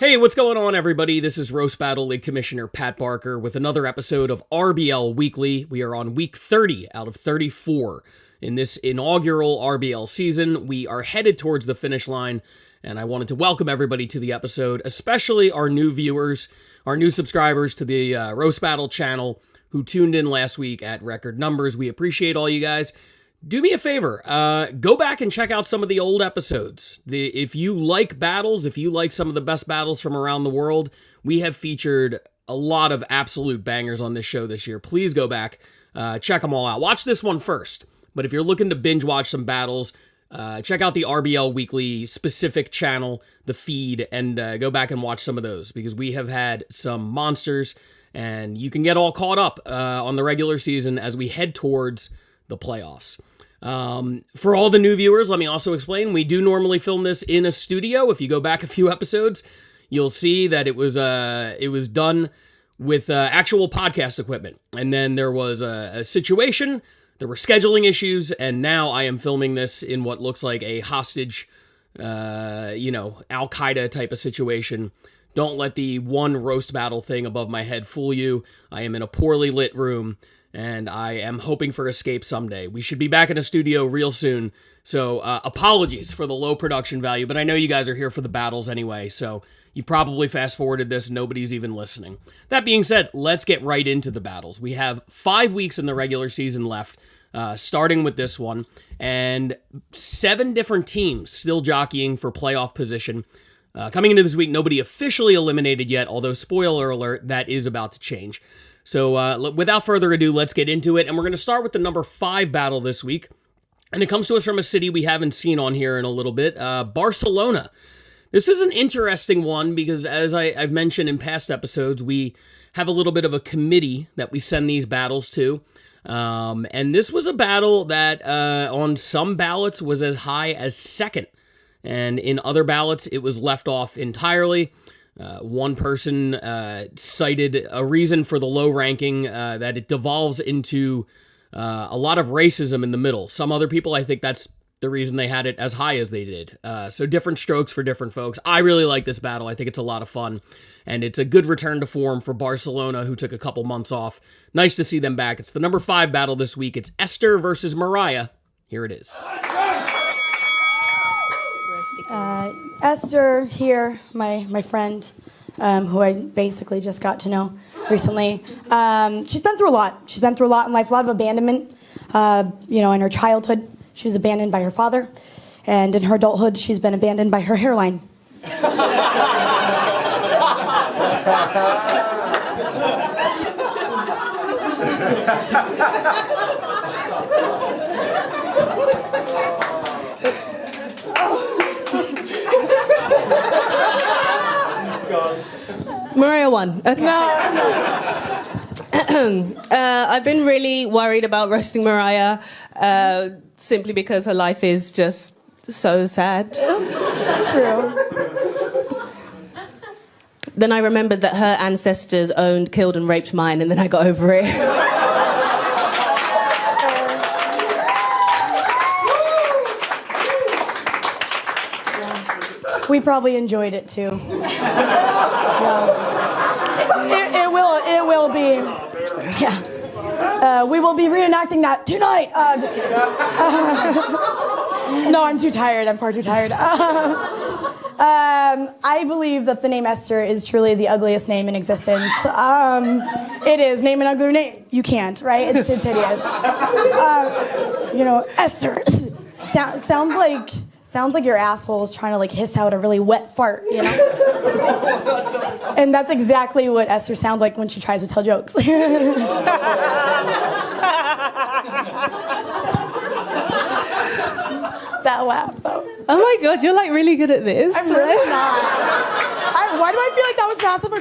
Hey, what's going on, everybody? This is Roast Battle League Commissioner Pat Barker with another episode of RBL Weekly. We are on week 30 out of 34 in this inaugural RBL season. We are headed towards the finish line, and I wanted to welcome everybody to the episode, especially our new viewers, our new subscribers to the Roast Battle channel who tuned in last week at record numbers. We appreciate all you guys. Do me a favor, go back and check out some of the old episodes. If you like battles, if you like some of the best battles from around the world, we have featured a lot of absolute bangers on this show this year. Please go back, check them all out. Watch this one first, but if you're looking to binge watch some battles, check out the RBL Weekly specific channel, the feed, and go back and watch some of those, because we have had some monsters, and you can get all caught up on the regular season as we head towards the playoffs. For all the new viewers, let me also explain, we do normally film this in a studio. If you go back a few episodes, you'll see that it was done with actual podcast equipment. And then there was a situation, there were scheduling issues, and now I am filming this in what looks like a hostage, Al-Qaeda type of situation. Don't let the one roast battle thing above my head fool you. I am in a poorly lit room, and I am hoping for escape someday. We should be back in a studio real soon, so apologies for the low production value, but I know you guys are here for the battles anyway, so you've probably fast-forwarded this, nobody's even listening. That being said, let's get right into the battles. We have 5 weeks in the regular season left, starting with this one, and 7 different teams still jockeying for playoff position. Coming into this week, nobody officially eliminated yet, although spoiler alert, that is about to change. So without further ado, let's get into it. And we're going to start with the number 5 battle this week. And it comes to us from a city we haven't seen on here in a little bit, Barcelona. This is an interesting one because, as I've mentioned in past episodes, we have a little bit of a committee that we send these battles to. And this was a battle that on some ballots was as high as second. And in other ballots, it was left off entirely. One person cited a reason for the low ranking, that it devolves into a lot of racism in the middle. Some other people, I think that's the reason they had it as high as they did. So different strokes for different folks. I really like this battle. I think it's a lot of fun. And it's a good return to form for Barcelona, who took a couple months off. Nice to see them back. It's the number 5 battle this week. It's Esther versus Mariah. Here it is. Esther here, my friend, who I basically just got to know recently. She's been through a lot. She's been through a lot in life, a lot of abandonment. In her childhood, she was abandoned by her father. And in her adulthood, she's been abandoned by her hairline. Mariah won. Okay. No. I've been really worried about roasting Mariah, simply because her life is just so sad. True. Then I remembered that her ancestors owned, killed, and raped mine, and then I got over it. We probably enjoyed it too. It will be. Yeah. We will be reenacting that tonight. Just kidding. No, I'm too tired. I'm far too tired. I believe that the name Esther is truly the ugliest name in existence. It is. Name an uglier name. You can't, right? It's hideous. Esther. Sounds like your asshole is trying to hiss out a really wet fart, And that's exactly what Esther sounds like when she tries to tell jokes. That laugh, though. Oh my God, you're really good at this. I'm really not. Why do I feel like that was passive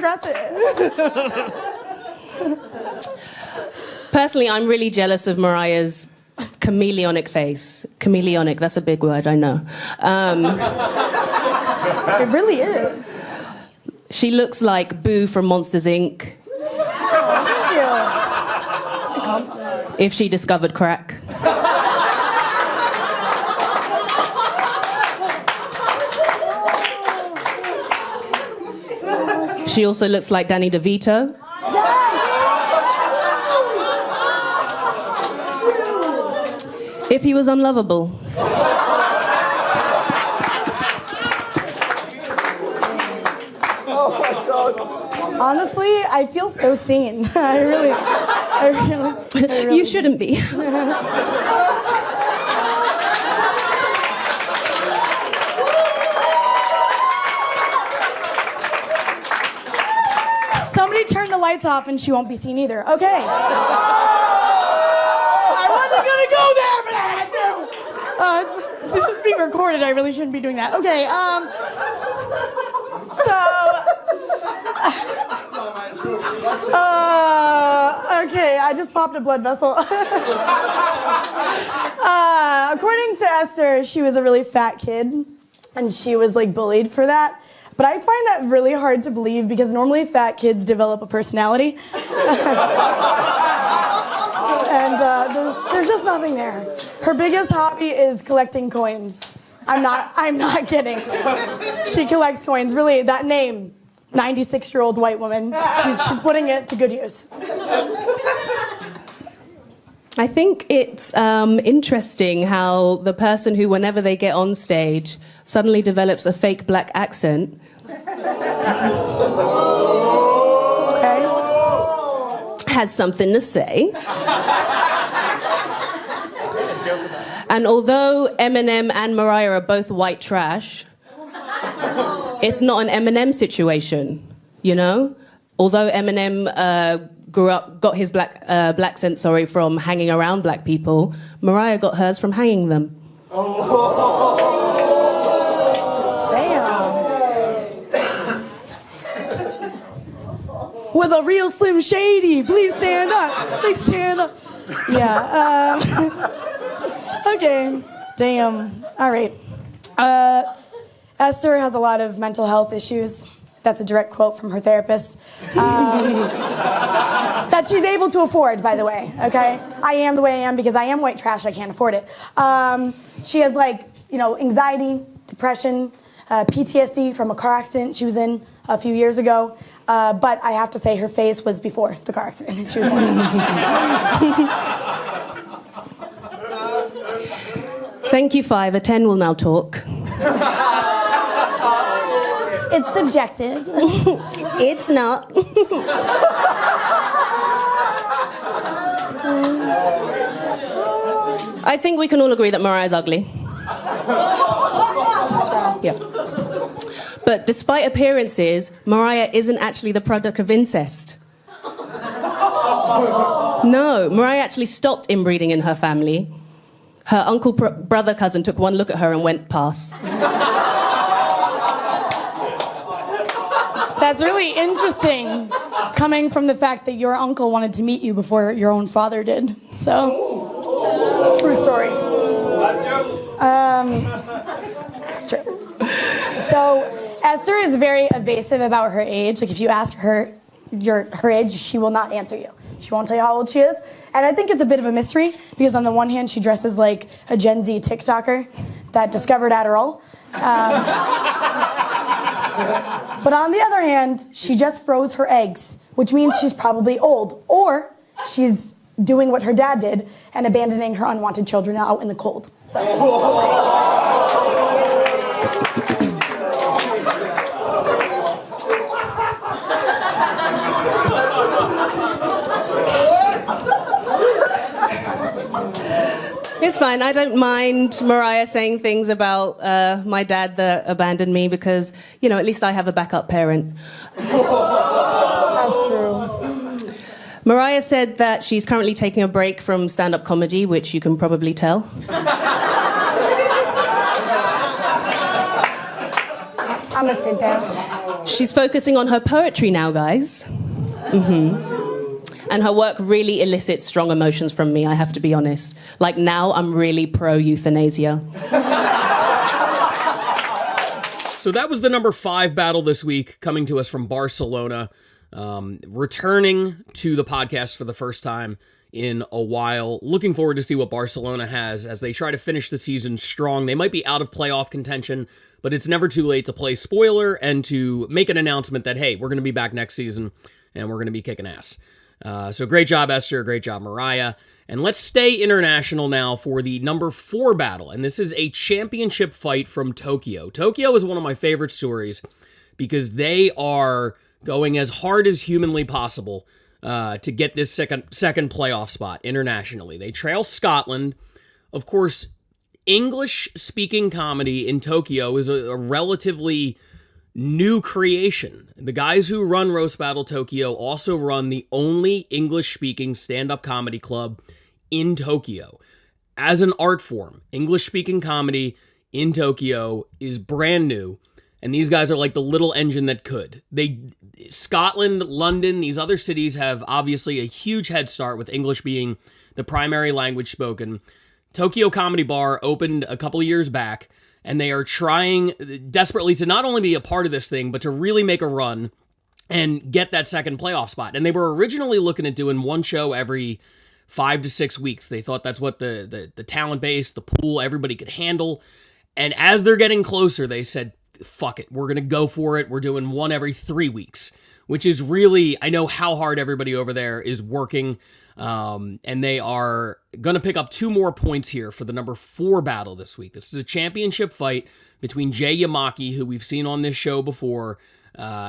aggressive? Personally, I'm really jealous of Mariah's chameleonic face. Chameleonic, that's a big word, I know. It really is. She looks like Boo from Monsters, Inc. Thank you. If she discovered crack. She also looks like Danny DeVito. If he was unlovable. Honestly, I feel so seen. I really. You shouldn't be. Somebody turn the lights off and she won't be seen either. Okay. I wasn't gonna go there, but I had to. This is being recorded. I really shouldn't be doing that. Okay. Okay, I just popped a blood vessel. According to Esther, she was a really fat kid, and she was like bullied for that. But I find that really hard to believe because normally fat kids develop a personality. And there's just nothing there. Her biggest hobby is collecting coins. I'm not kidding. She collects coins. Really, that name, 96-year-old white woman, she's putting it to good use. I think it's interesting how the person who, whenever they get on stage, suddenly develops a fake black accent. Okay. Has something to say. And although Eminem and Mariah are both white trash, it's not an Eminem situation, you know? Although Eminem got his black accent, from hanging around black people, Mariah got hers from hanging them. Damn. With a real Slim Shady, please stand up. Please stand up. Yeah. Okay. Damn. All right. Esther has a lot of mental health issues. That's a direct quote from her therapist. That she's able to afford, by the way, okay? I am the way I am because I am white trash, I can't afford it. She has anxiety, depression, PTSD from a car accident she was in a few years ago. But I have to say her face was before the car accident she was born. Thank you, 5. A 10 will now talk. It's subjective. It's not. I think we can all agree that Mariah's ugly. Yeah. But despite appearances, Mariah isn't actually the product of incest. No, Mariah actually stopped inbreeding in her family. Her uncle, brother, cousin took one look at her and went, pass. That's really interesting, coming from the fact that your uncle wanted to meet you before your own father did. So, true story. It's true. So, Esther is very evasive about her age. Like, if you ask her her age, she will not answer you. She won't tell you how old she is. And I think it's a bit of a mystery, because on the one hand, she dresses like a Gen Z TikToker that discovered Adderall. But on the other hand, she just froze her eggs, which means she's probably old. Or she's doing what her dad did and abandoning her unwanted children out in the cold. So. It's fine. I don't mind Mariah saying things about my dad that abandoned me because, at least I have a backup parent. That's true. Mariah said that she's currently taking a break from stand-up comedy, which you can probably tell. I'm gonna sit down. She's focusing on her poetry now, guys. And her work really elicits strong emotions from me, I have to be honest. Like, now I'm really pro-euthanasia. So that was the number 5 battle this week, coming to us from Barcelona. Returning to the podcast for the first time in a while. Looking forward to see what Barcelona has as they try to finish the season strong. They might be out of playoff contention, but it's never too late to play spoiler and to make an announcement that, hey, we're going to be back next season and we're going to be kicking ass. So great job, Esther. Great job, Mariah. And let's stay international now for the number 4 battle. And this is a championship fight from Tokyo. Tokyo is one of my favorite stories because they are going as hard as humanly possible to get this second playoff spot internationally. They trail Scotland. Of course, English-speaking comedy in Tokyo is a relatively new creation. The guys who run Roast Battle Tokyo also run the only English-speaking stand-up comedy club in Tokyo. As an art form, English-speaking comedy in Tokyo is brand new, and these guys are like the little engine that could. Scotland, London, these other cities have obviously a huge head start with English being the primary language spoken. Tokyo Comedy Bar opened a couple of years back, and they are trying desperately to not only be a part of this thing, but to really make a run and get that second playoff spot. And they were originally looking at doing one show every 5 to 6 weeks. They thought that's what the talent base, the pool, everybody could handle. And as they're getting closer, they said, fuck it, we're going to go for it. We're doing one every 3 weeks, which is really, I know how hard everybody over there is working. And they are going to pick up 2 more points here for the number 4 battle this week. This is a championship fight between Jay Yamaki, who we've seen on this show before.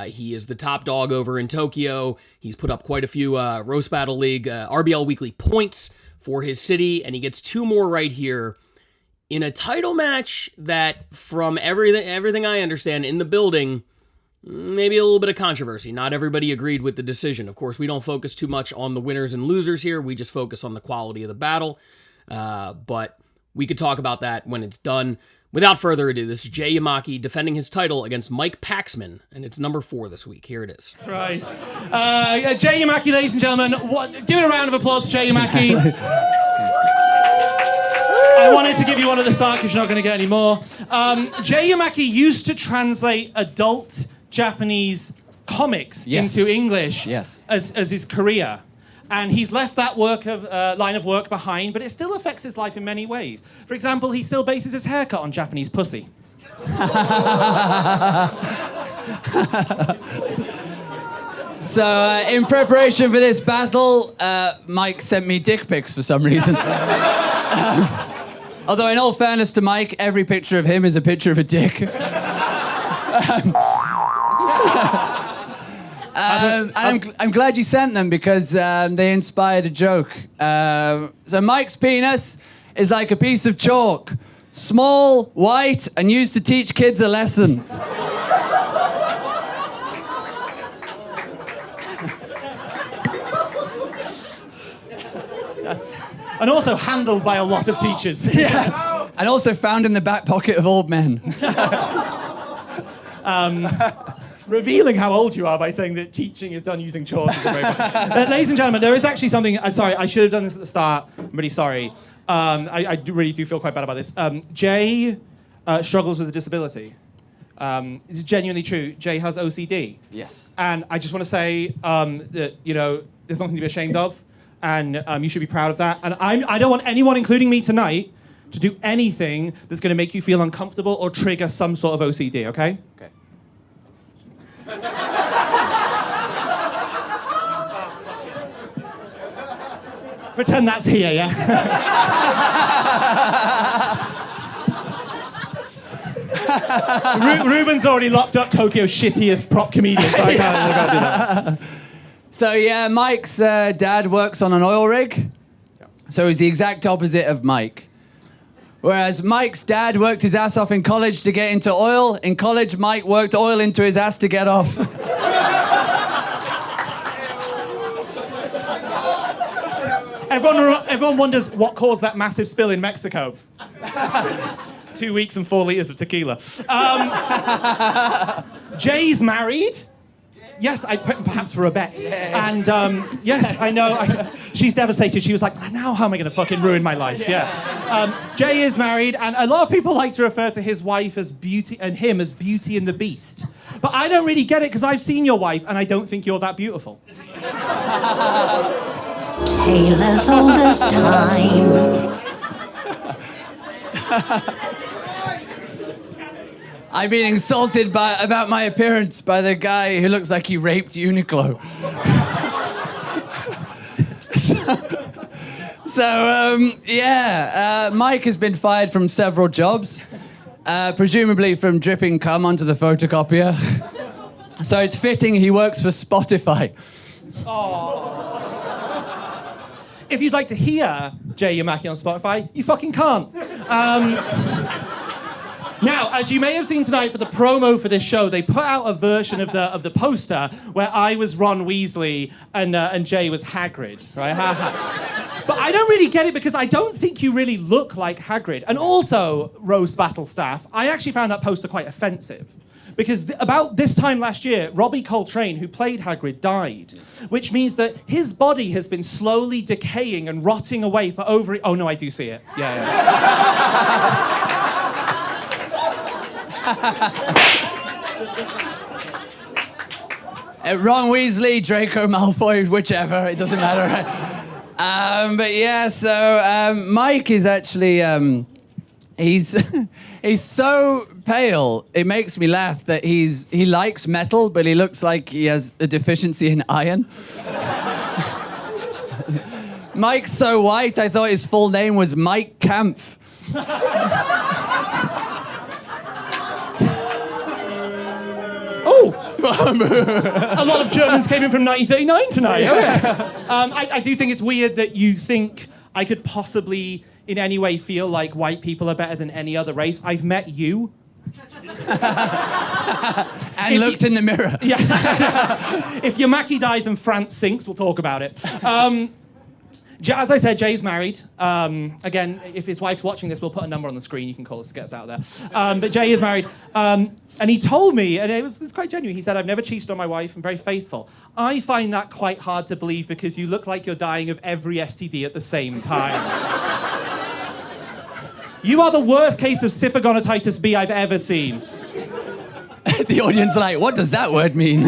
He is the top dog over in Tokyo. He's put up quite a few Roast Battle League RBL weekly points for his city, and he gets 2 more right here in a title match that, from everything I understand in the building, maybe a little bit of controversy. Not everybody agreed with the decision. Of course, we don't focus too much on the winners and losers here. We just focus on the quality of the battle. But we could talk about that when it's done. Without further ado, this is Jay Yamaki defending his title against Mike Paxman, and it's number 4 this week. Here it is. Right. Jay Yamaki, ladies and gentlemen. Give it a round of applause to Jay Yamaki. I wanted to give you one at the start because you're not going to get any more. Jay Yamaki used to translate adult Japanese comics into English as his career. And he's left that line of work behind, but it still affects his life in many ways. For example, he still bases his haircut on Japanese pussy. So, in preparation for this battle, Mike sent me dick pics for some reason. Although, in all fairness to Mike, every picture of him is a picture of a dick. I'm glad you sent them because they inspired a joke. So Mike's penis is like a piece of chalk. Small, white, and used to teach kids a lesson. And also handled by a lot of teachers. Yeah. And also found in the back pocket of old men. Revealing how old you are by saying that teaching is done using chalk. Ladies and gentlemen, there is actually something... sorry, I should have done this at the start. I'm really sorry. I really do feel quite bad about this. Jay struggles with a disability. It's genuinely true. Jay has OCD. Yes. And I just want to say that, there's nothing to be ashamed of. And you should be proud of that. And I don't want anyone, including me tonight, to do anything that's going to make you feel uncomfortable or trigger some sort of OCD, okay? Okay. Pretend that's here, yeah? Ruben's already locked up Tokyo's shittiest prop comedian, so I can't do that. So yeah, Mike's dad works on an oil rig. So he's the exact opposite of Mike. Whereas Mike's dad worked his ass off in college to get into oil, in college Mike worked oil into his ass to get off. Everyone wonders what caused that massive spill in Mexico. 2 weeks and 4 liters of tequila. Jay's married. Yes, perhaps for a bet. And yes, I know. She's devastated. She was like, now how am I going to fucking ruin my life? Yeah. Jay is married, and a lot of people like to refer to his wife as Beauty and him as Beauty and the Beast. But I don't really get it because I've seen your wife, and I don't think you're that beautiful. pale as old as time. I've been insulted about my appearance by the guy who looks like he raped Uniqlo. Mike has been fired from several jobs, presumably from dripping cum onto the photocopier. So it's fitting he works for Spotify. If you'd like to hear Jay Yamaki on Spotify, you fucking can't. Now, as you may have seen tonight for the promo for this show, they put out a version of the poster where I was Ron Weasley and Jay was Hagrid, right? But I don't really get it because I don't think you really look like Hagrid. And also, Roast Battle staff, I actually found that poster quite offensive. Because about this time last year, Robbie Coltrane, who played Hagrid, died. Which means that his body has been slowly decaying and rotting away for over... Oh, no, I do see it. Yeah. Ron Weasley, Draco Malfoy, whichever, it doesn't matter. Mike is actually, he's so pale, it makes me laugh that he likes metal, but he looks like he has a deficiency in iron. Mike's so white, I thought his full name was Mike Kampf. A lot of Germans came in from 1939 tonight. I do think it's weird that you think I could possibly in any way feel like white people are better than any other race. I've met you. And looked in the mirror. Yeah. If Yamaki dies and France sinks, we'll talk about it. As I said, Jay's married. Again, if his wife's watching this, we'll put a number on the screen. You can call us to get us out of there. But Jay is married. And he told me, and it was quite genuine, he said, I've never cheated on my wife. I'm very faithful. I find that quite hard to believe because you look like you're dying of every STD at the same time. You are the worst case of syphagonitis B I've ever seen. The audience are like, what does that word mean?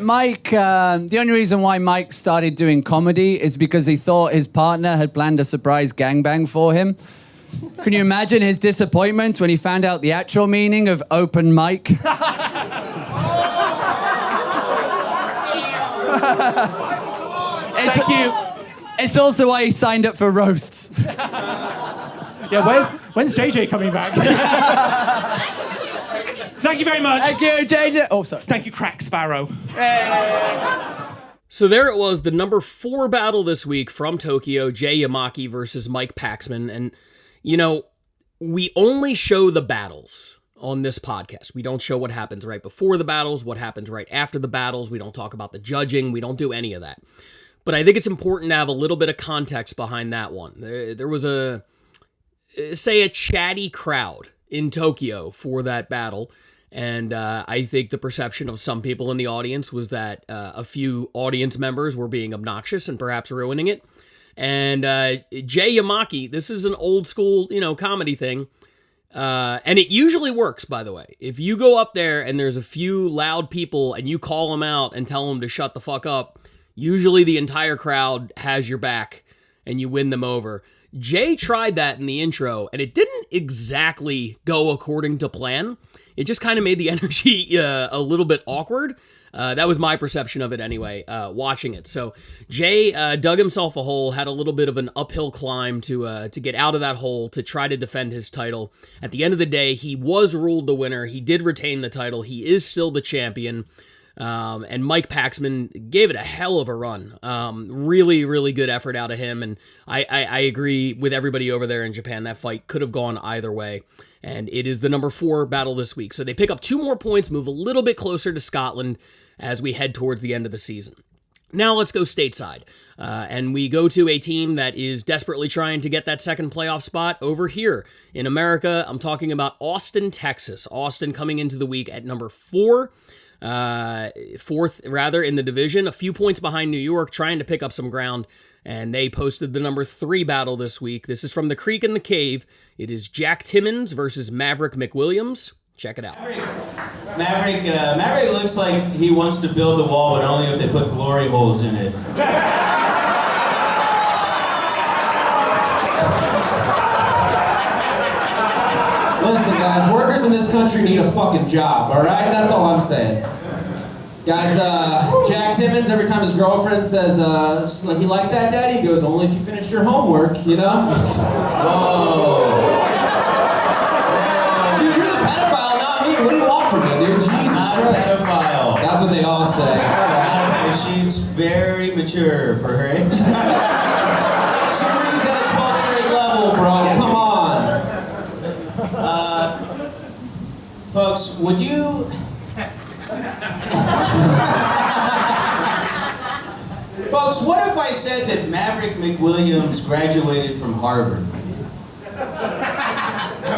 Mike, the only reason why Mike started doing comedy is because he thought his partner had planned a surprise gangbang for him. Can you imagine his disappointment when he found out the actual meaning of open mic? Thank you. It's also why he signed up for roasts. Yeah, when's JJ coming back? Thank you very much. Thank you, JJ. Oh, sorry. Thank you, Crack Sparrow. So there it was, the number 4 battle this week from Tokyo, Jay Yamaki versus Mike Paxman. And, you know, we only show the battles on this podcast. We don't show what happens right before the battles, what happens right after the battles. We don't talk about the judging. We don't do any of that. But I think it's important to have a little bit of context behind that one. There was a chatty crowd in Tokyo for that battle. And I think the perception of some people in the audience was that a few audience members were being obnoxious and perhaps ruining it. And Jay Yamaki, this is an old school, comedy thing. And it usually works, by the way. If you go up there and there's a few loud people and you call them out and tell them to shut the fuck up, usually the entire crowd has your back and you win them over. Jay tried that in the intro and it didn't exactly go according to plan. It just kind of made the energy a little bit awkward. That was my perception of it anyway, watching it. So Jay dug himself a hole, had a little bit of an uphill climb to get out of that hole to try to defend his title. At the end of the day, he was ruled the winner. He did retain the title. He is still the champion. And Mike Paxman gave it a hell of a run. Really, really good effort out of him. And I agree with everybody over there in Japan. That fight could have gone either way. And it is the number 4 battle this week. So they pick up 2 more points, move a little bit closer to Scotland as we head towards the end of the season. Now let's go stateside. And we go to a team that is desperately trying to get that second playoff spot over here in America. I'm talking about Austin, Texas. Austin coming into the week at number 4. Fourth rather in the division, a few points behind New York, trying to pick up some ground, and they posted the number 3 battle this week. This is from the Creek and the Cave. It is Jack Timmons versus Maverick McWilliams. Check it out. Maverick looks like he wants to build the wall, but only if they put glory holes in it. Listen, guys, workers in this country need a fucking job, all right? That's all I'm saying. Guys, Jack Timmons, every time his girlfriend says, she's like, you like that, Daddy? He goes, only if you finished your homework, you know? Whoa. Dude, you're the pedophile, not me. What do you want from me, dude? Jesus Christ. Not a pedophile. That's what they all say. She's very mature for her age. She reads at a 12th grade level, bro. Come on. Folks, would you... Folks, what if I said that Maverick McWilliams graduated from Harvard?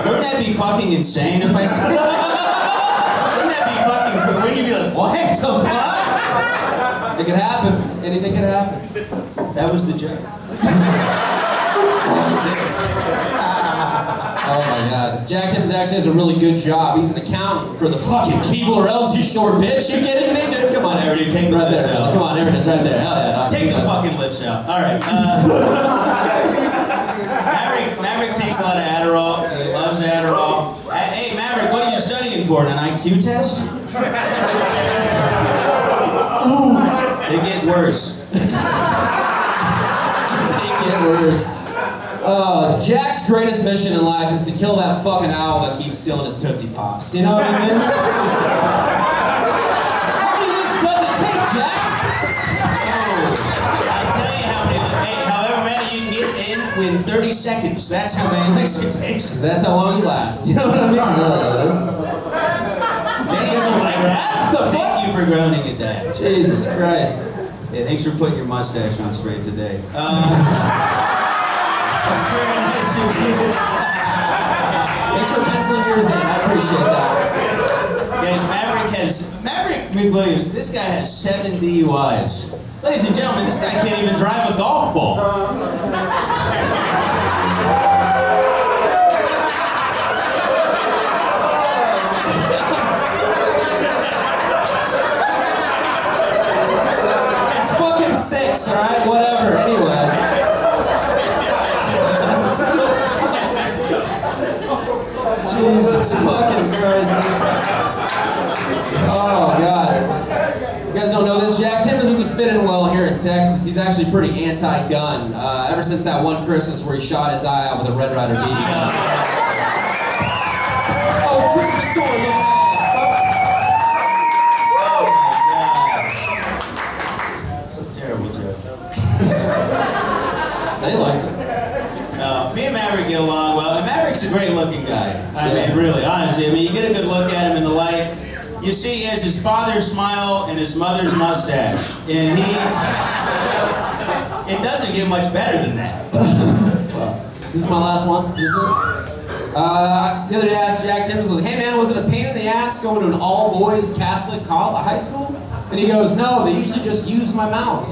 Wouldn't that be fucking insane if I said that? Wouldn't that be fucking... Wouldn't you be like, what the fuck? It could happen. Anything could happen. That was the joke. Oh my god. Jack Timmons actually has a really good job. He's an accountant for the fucking Keebler Elves, you short bitch. You kidding me, dude? Come on, Everett, take the lips out. Come on, Everett, right there. Hell yeah. Take the fucking lips out. All right. Maverick takes a lot of Adderall. He loves Adderall. Hey, Maverick, what are you studying for? An IQ test? Ooh, they get worse. They get worse. Jack's greatest mission in life is to kill that fucking owl that keeps stealing his Tootsie Pops. You know what I mean? How many licks does it take, Jack? Oh, I'll tell you how many, however many you can get in within 30 seconds. That's how many licks it takes. 'Cause that's how long you last. You know what I mean? Thank you for groaning at that. Jesus Christ. Yeah, thanks for putting your mustache on straight today. That's very nice of you. Thanks for penciling yours in. I appreciate that. Guys, Maverick McWilliams, this guy has 7 DUIs. Ladies and gentlemen, this guy can't even drive a golf ball. It's fucking 6, alright? Whatever. Anyway. Jesus fucking Christ. Oh, God. You guys don't know this? Jack Timmons isn't fitting well here in Texas. He's actually pretty anti-gun. Ever since that one Christmas where he shot his eye out with a Red Ryder BB gun. Oh, Christmas story, look at Oh my God. It's a terrible joke. They liked it. Me and Maverick get along well, and Maverick's a great looking guy. I mean, really, honestly. I mean, you get a good look at him in the light. You see, he has his father's smile and his mother's mustache. And it doesn't get much better than that. Well, this is my last one. Is it? The other day I asked Jack Timmons, like, hey man, was it a pain in the ass going to an all-boys Catholic high school? And he goes, no, they usually just use my mouth.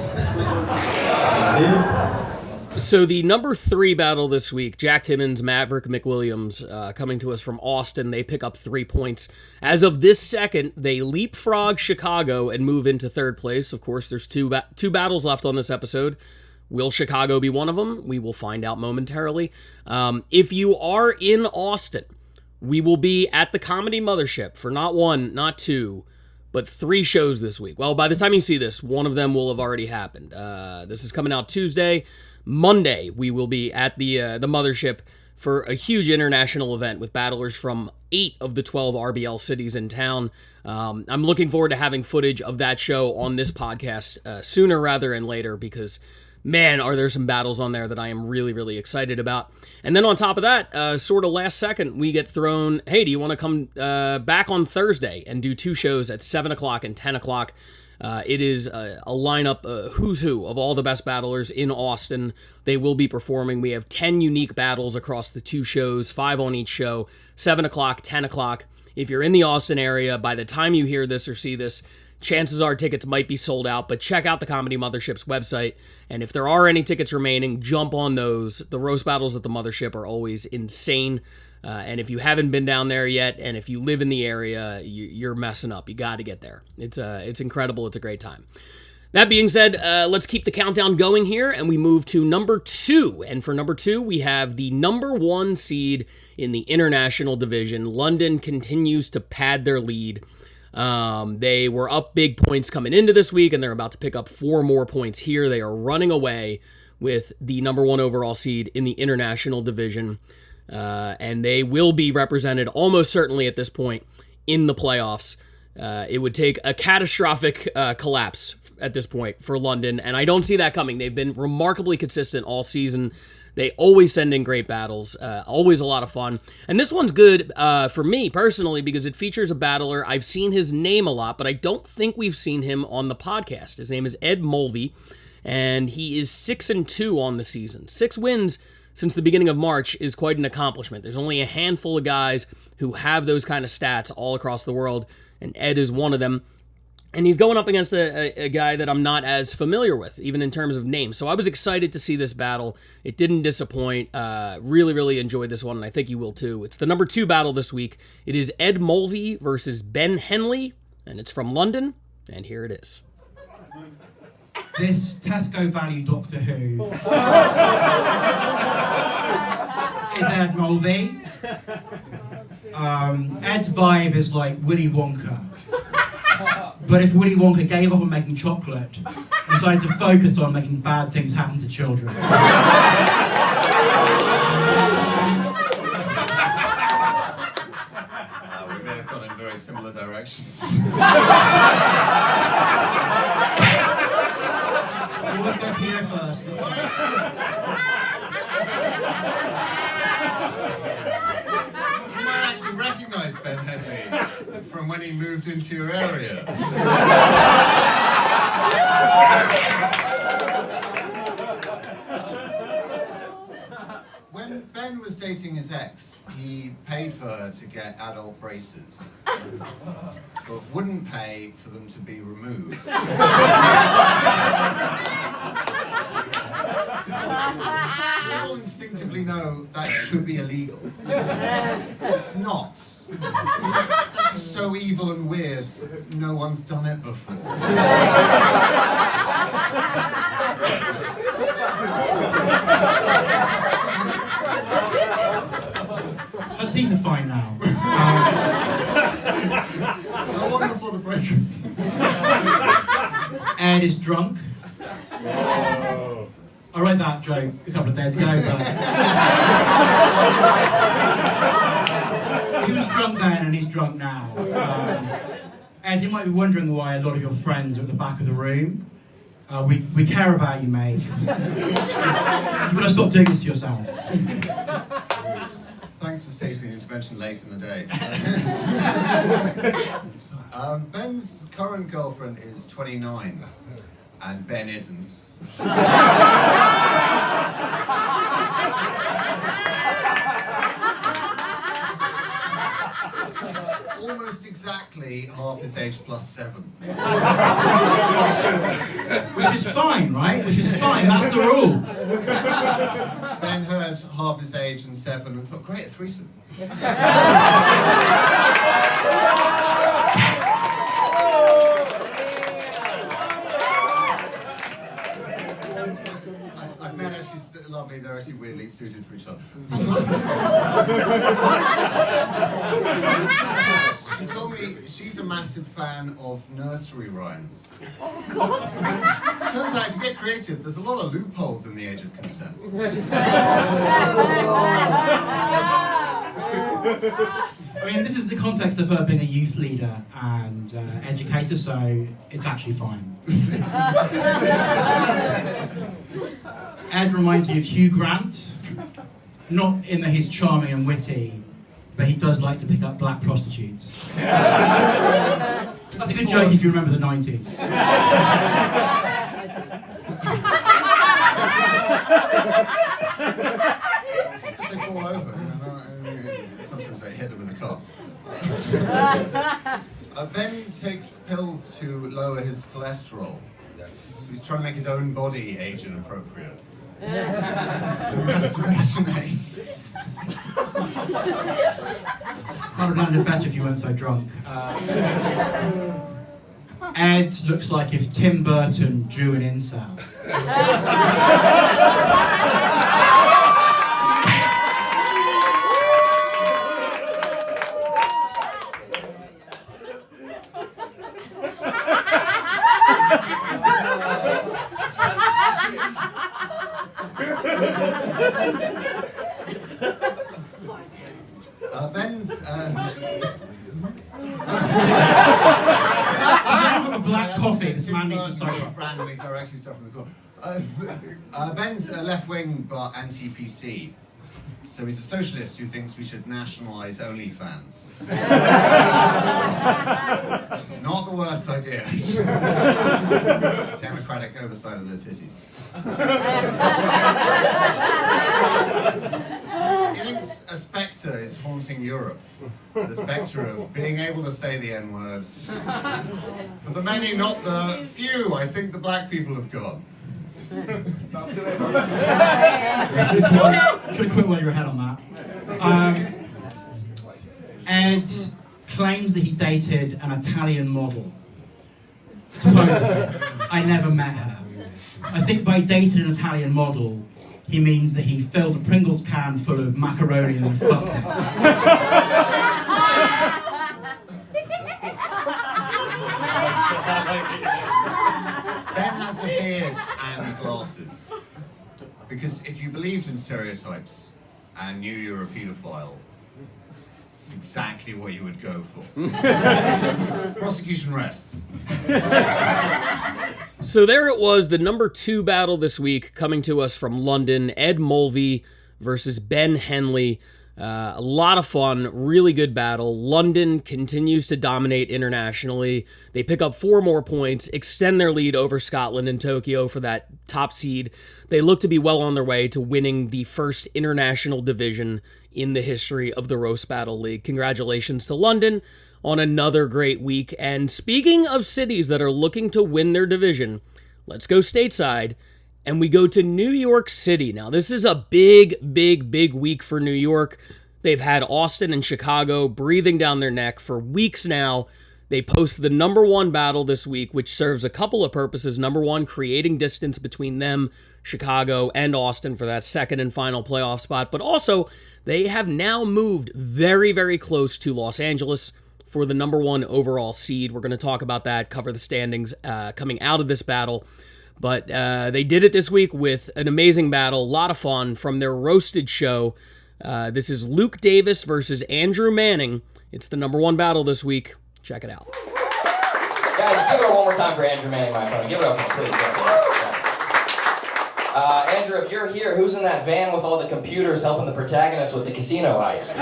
So the number 3 battle this week, Jack Timmons, Maverick McWilliams, coming to us from Austin. They pick up 3 points. As of this second, they leapfrog Chicago and move into 3rd place. Of course, there's two battles left on this episode. Will Chicago be one of them? We will find out momentarily. If you are in Austin, we will be at the Comedy Mothership for not 1, not 2, but 3 shows this week. Well, by the time you see this, one of them will have already happened. This is coming out Tuesday. Monday, we will be at the Mothership for a huge international event with battlers from 8 of the 12 RBL cities in town. I'm looking forward to having footage of that show on this podcast sooner rather than later because, man, are there some battles on there that I am really, really excited about. And then on top of that, sort of last second, we get thrown, hey, do you want to come back on Thursday and do 2 shows at 7 o'clock and 10 o'clock? It is a lineup, who's who, of all the best battlers in Austin. They will be performing. We have 10 unique battles across the 2 shows, 5 on each show, 7 o'clock, 10 o'clock. If you're in the Austin area, by the time you hear this or see this, chances are tickets might be sold out, but check out the Comedy Mothership's website, and if there are any tickets remaining, jump on those. The roast battles at the Mothership are always insane. And if you haven't been down there yet, and if you live in the area, you're messing up. You got to get there. It's incredible. It's a great time. That being said, let's keep the countdown going here, and we move to number 2. And for number 2, we have the number 1 seed in the international division. London continues to pad their lead. They were up big points coming into this week, and they're about to pick up 4 more points here. They are running away with the number 1 overall seed in the international division, and they will be represented almost certainly at this point in the playoffs. It would take a catastrophic collapse at this point for London, and I don't see that coming. They've been remarkably consistent all season. They always send in great battles, always a lot of fun. And this one's good for me personally because it features a battler. I've seen his name a lot, but I don't think we've seen him on the podcast. His name is Ed Mulvey, and he is 6-2 on the season. 6 wins since the beginning of March is quite an accomplishment. There's only a handful of guys who have those kind of stats all across the world, and Ed is one of them. And he's going up against a guy that I'm not as familiar with, even in terms of names. So I was excited to see this battle. It didn't disappoint. Really, really enjoyed this one, and I think you will too. It's the number 2 battle this week. It is Ed Mulvey versus Ben Henley, and it's from London, and here it is. This Tesco value Doctor Who is Ed Mulvey. Ed's vibe is like Willy Wonka. But if Willy Wonka gave up on making chocolate and decided to focus on making bad things happen to children. We may have gone in very similar directions. You always go here first. You might actually recognise Ben Henley from when he moved into your area. When Ben was dating his ex, he paid for her to get adult braces, but wouldn't pay for them to be removed. We all instinctively know that should be illegal. It's not. It's actually so evil and weird, no one's done it before. Her teeth are fine now. How long before the break? Ed is drunk. I read that joke a couple of days ago, but he was drunk then and he's drunk now. Ed, you might be wondering why a lot of your friends are at the back of the room. We care about you, mate. You've got to stop doing this to yourself. Thanks for stating the intervention late in the day. Ben's current girlfriend is 29, and Ben isn't. Almost exactly half his age plus 7. Which is fine, right? Which is fine, that's the rule. Ben heard half his age and 7 and thought, great, a threesome. I've met her, she's lovely, they're actually weirdly suited for each other. She told me she's a massive fan of nursery rhymes. Oh, God. Turns out if you get creative, there's a lot of loopholes in the age of consent. I mean, this is the context of her being a youth leader and educator, so it's actually fine. Ed reminds me of Hugh Grant, not in that he's charming and witty, but he does like to pick up black prostitutes. That's a good joke if you remember the 90s. They fall over, you know, sometimes they hit them in the car. Ben takes pills to lower his cholesterol. So he's trying to make his own body age inappropriate. So masturbation aids. Might have landed better if you weren't so drunk. Ed looks like if Tim Burton drew an incel. Ben's. A black coffee. This man needs to stop. Randomly directing stuff from the corner. Ben's left wing but anti-PC. So he's a socialist who thinks we should nationalise OnlyFans. It's not the worst idea. Democratic oversight of the titties. He thinks a spectre is haunting Europe. The spectre of being able to say the N-words. For the many, not the few, I think the black people have gone. Should have quit while you were ahead on that. Ed claims that he dated an Italian model. Supposedly. I never met her. I think by dated an Italian model, he means that he filled a Pringles can full of macaroni and fucked it. Ben has a beard and glasses. Because if you believed in stereotypes and knew you were a paedophile, it's exactly what you would go for. Prosecution rests. So there it was, the number 2 battle this week, coming to us from London, Ed Mulvey versus Ben Henley. A lot of fun, really good battle. London continues to dominate internationally. They pick up 4 more points, extend their lead over Scotland and Tokyo for that top seed. They look to be well on their way to winning the first international division in the history of the Roast Battle League. Congratulations to London on another great week. And speaking of cities that are looking to win their division, let's go stateside. And we go to New York City. Now, this is a big week for New York. They've had Austin and Chicago breathing down their neck for weeks now. They posted the number 1 battle this week, which serves a couple of purposes. Number 1, creating distance between them, Chicago, and Austin for that second and final playoff spot. But also, they have now moved very close to Los Angeles for the number 1 overall seed. We're going to talk about that, cover the standings coming out of this battle. But they did it this week with an amazing battle, a lot of fun from their roasted show. This is Luke Davis versus Andrew Manning. It's the number 1 battle this week. Check it out. Guys, give it up one more time for Andrew Manning, my opponent. Give it up for him, please. Andrew, if you're here, who's in that van with all the computers helping the protagonist with the casino heist?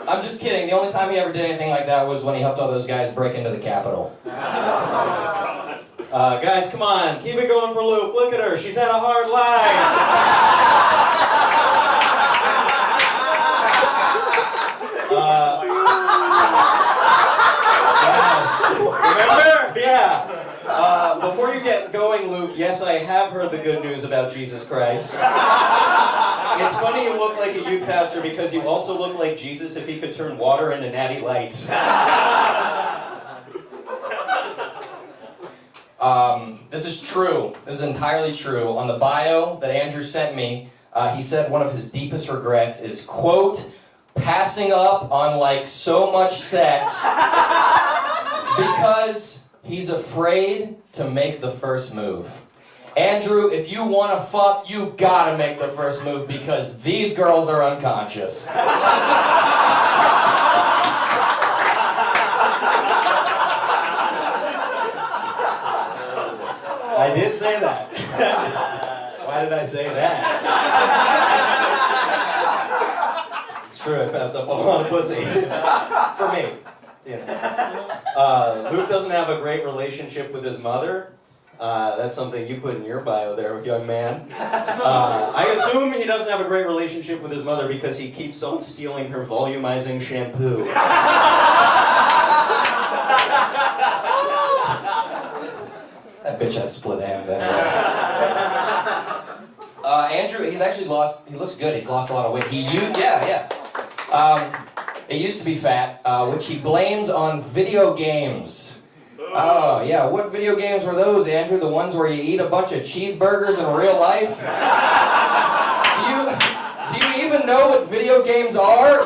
I'm just kidding. The only time he ever did anything like that was when he helped all those guys break into the Capitol. Guys, come on. Keep it going for Luke. Look at her. She's had a hard life. Remember? Yeah. Before you get going, Luke, yes, I have heard the good news about Jesus Christ. It's funny you look like a youth pastor because you also look like Jesus if he could turn water into natty light. This is true. This is entirely true. On the bio that Andrew sent me, he said one of his deepest regrets is, quote, passing up on like so much sex because he's afraid to make the first move. Andrew, if you want to fuck, you gotta make the first move because these girls are unconscious. I did say that. Why did I say that? It's true, I passed up on a lot of pussy. For me. You know. Luke doesn't have a great relationship with his mother. That's something you put in your bio there, young man. I assume he doesn't have a great relationship with his mother because he keeps on stealing her volumizing shampoo. That bitch has split hands anyway. Andrew, he's actually lost, he looks good, he's lost a lot of weight. It used to be fat, which he blames on video games. Oh, yeah, what video games were those, Andrew? The ones where you eat a bunch of cheeseburgers in real life? Do you even know what video games are?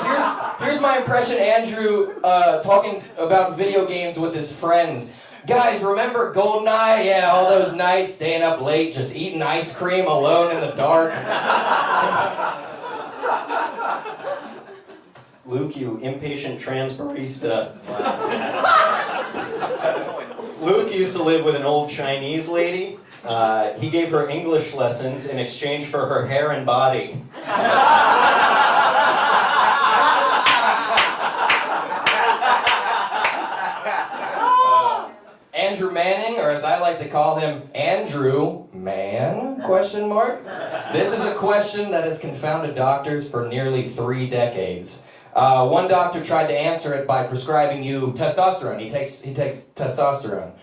Here's my impression, Andrew, talking about video games with his friends. Guys, remember GoldenEye? Yeah, all those nights staying up late, just eating ice cream alone in the dark. Luke, you impatient trans barista. Luke used to live with an old Chinese lady. He gave her English lessons in exchange for her hair and body. Andrew Manning, or as I like to call him, Andrew Man, question mark? This is a question that has confounded doctors for nearly 3 decades. One doctor tried to answer it by prescribing you testosterone. He takes testosterone.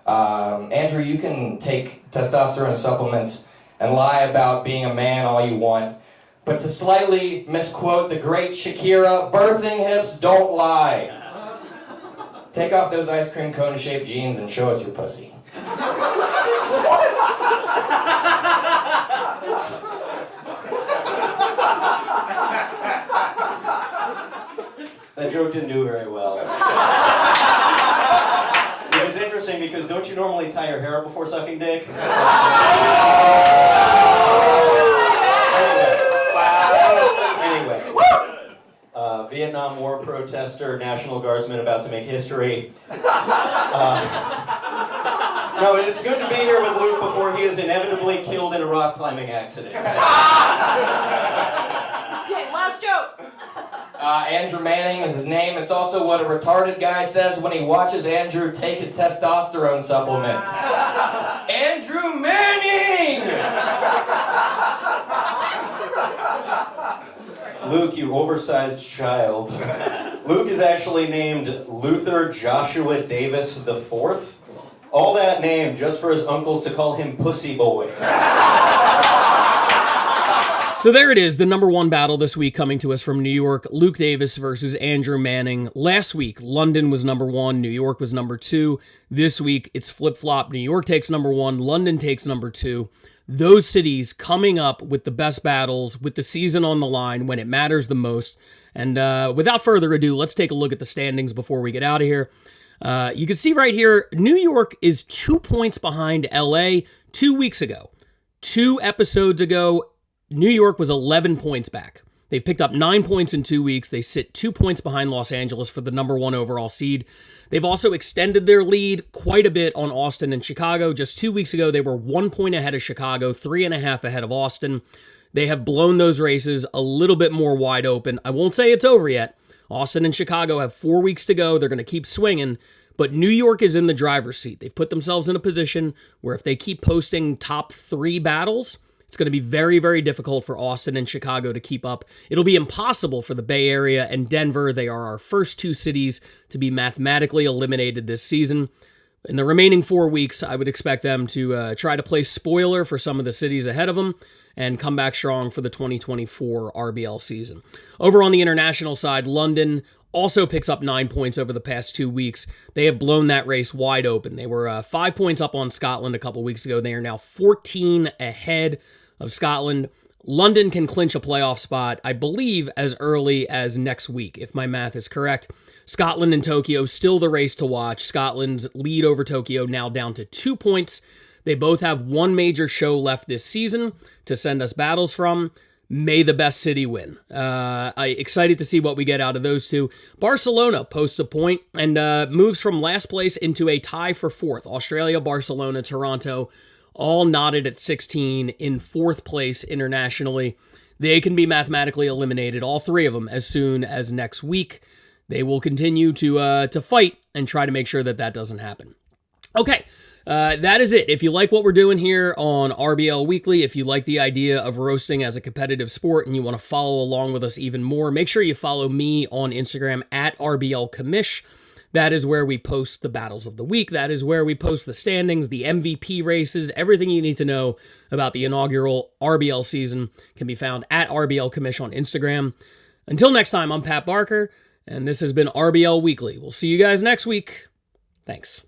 Andrew, you can take testosterone supplements and lie about being a man all you want, but to slightly misquote the great Shakira, birthing hips don't lie. Take off those ice cream cone-shaped jeans and show us your pussy. That joke didn't do very well. It was interesting because don't you normally tie your hair up before sucking dick? Anyway. Vietnam War protester, National Guardsman about to make history. No, it is good to be here with Luke before he is inevitably killed in a rock climbing accident. Okay, last joke. Andrew Manning is his name. It's also what a retarded guy says when he watches Andrew take his testosterone supplements. Andrew Manning! Luke, you oversized child. Luke is actually named Luther Joshua Davis IV. All that name just for his uncles to call him Pussy Boy. So there it is, the number 1 battle this week coming to us from New York, Luke Davis versus Andrew Manning. Last week, London was number 1, New York was number 2. This week, it's flip-flop. New York takes number 1, London takes number 2. Those cities coming up with the best battles, with the season on the line, when it matters the most. And without further ado, let's take a look at the standings before we get out of here. You can see right here, New York is 2 points behind LA 2 weeks ago. 2 episodes ago, New York was 11 points back. They've picked up 9 points in 2 weeks. They sit 2 points behind Los Angeles for the number 1 overall seed. They've also extended their lead quite a bit on Austin and Chicago. Just 2 weeks ago, they were 1 point ahead of Chicago, 3.5 ahead of Austin. They have blown those races a little bit more wide open. I won't say it's over yet. Austin and Chicago have 4 weeks to go. They're going to keep swinging. But New York is in the driver's seat. They've put themselves in a position where if they keep posting top 3 battles, it's going to be very, very difficult for Austin and Chicago to keep up. It'll be impossible for the Bay Area and Denver. They are our first 2 cities to be mathematically eliminated this season. In the remaining 4 weeks, I would expect them to try to play spoiler for some of the cities ahead of them and come back strong for the 2024 RBL season. Over on the international side, London also picks up 9 points over the past 2 weeks. They have blown that race wide open. They were 5 points up on Scotland a couple weeks ago. They are now 14 ahead of Scotland. London can clinch a playoff spot, I believe, as early as next week, if my math is correct. Scotland and Tokyo, still the race to watch. Scotland's lead over Tokyo now down to 2 points. They both have one major show left this season to send us battles from. May the best city win. I'm excited to see what we get out of those two. Barcelona posts a point and moves from last place into a tie for 4th. Australia, Barcelona, Toronto, all knotted at 16 in 4th place internationally. They can be mathematically eliminated, all 3 of them, as soon as next week. They will continue to fight and try to make sure that that doesn't happen. Okay. That is it. If you like what we're doing here on RBL Weekly, if you like the idea of roasting as a competitive sport and you want to follow along with us even more, make sure you follow me on Instagram at RBL Commish. That is where we post the battles of the week. That is where we post the standings, the MVP races, everything you need to know about the inaugural RBL season can be found at RBL Commish on Instagram. Until next time, I'm Pat Barker, and this has been RBL Weekly. We'll see you guys next week. Thanks.